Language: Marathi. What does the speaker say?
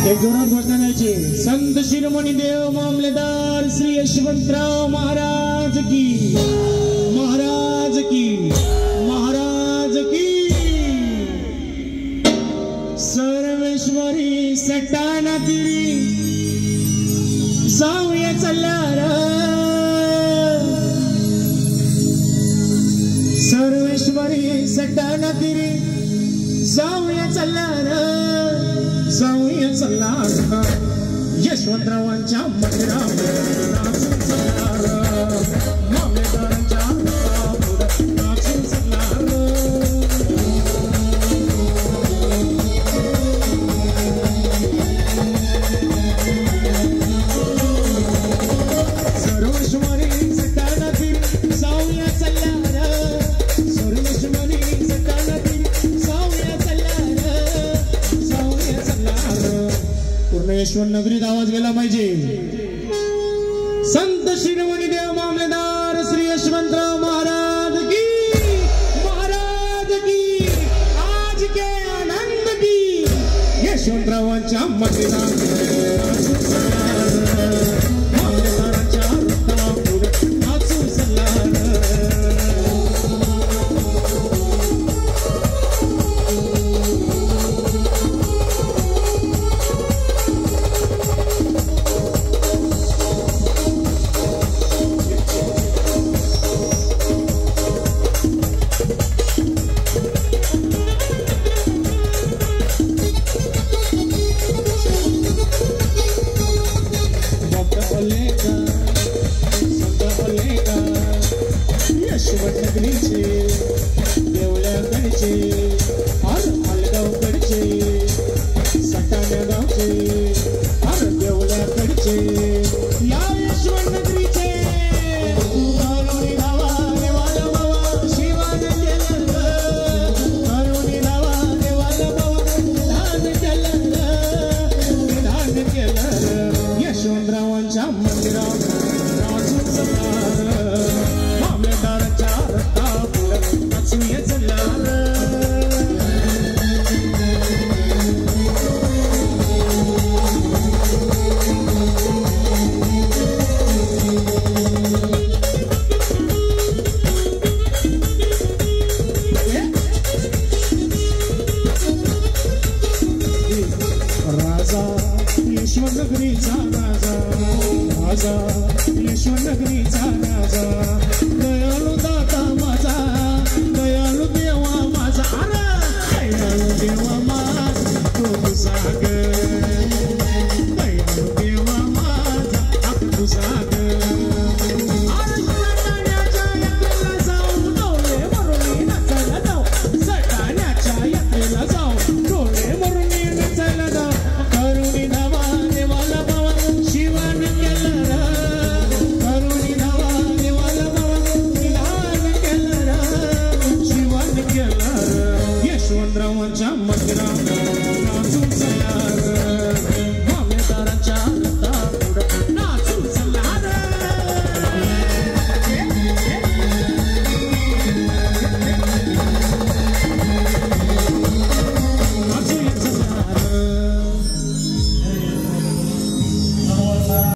एक जोरात घोषणा द्यायची। संत शिरोमणी देव मामलेदार श्री यशवंतराव महाराज की, महाराज की, महाराज की। सर्वेश्वरी सटाणा तिरी जाऊया चल्लार, सर्वेश्वरी सटाणा तिरी जाऊया चल्लार, जाऊया चल्लार। यशवंतरावांच्या मंदिरावर नाचून चल्लार, मामलेदारांच्या हातावर नाचून चल्लार। सर्वेश्वरी सटाणा तिरी जाऊया चल्लार, सर्वेश्वरी सटाणा तिरी जाऊया चल्लार, जाऊया चल्लार। पूर्ण यशवंत नगरीत आवाज गेला पाहिजे। संत शिरोमणी देव मामलेदार श्री यशवंतराव महाराज की, महाराज की, आज के आनंद की। यशवंतरावांच्या मंदिरात मामलेदारांच्या हातावर नाचून चल्लार। यशवंत नगरीचे देवळ्याकडचे हर मालगावकडचे सटाणा गावचे हर देवळ्याकडचे या यशवंत नगरीचे करुणी धावा देवाला बाबा शिवाने केलं, करुणी धावा देवाला बाबा दान केलं, दान केलं। यशवंतरावांच्या मंदिरावर नाचून चल्लार, मामलेदारांच्या रथावर नाचूया चल्लार। राजा यशवंत नगरीचा राजा, राजा यशवंत नगरीचा राजा, दयाळू दाता माझा, दयाळू देवा माझा, अरे दयाळू देवा माझा तुझा ग, दयाळू देवा माझा तुझा ग। सटाण्याच्या यात्रेला जाऊ डोळे भरून नाचायला जाऊ, सटाण्याच्या यात्रेला जाऊ डोळे भरून नाचायला जाऊ। करुणी धावा देवाला बाबा शिवाने केलं, करुणी धावा देवाला बाबा दान केलं, शिवाने केलं। यशवंतरावांच्या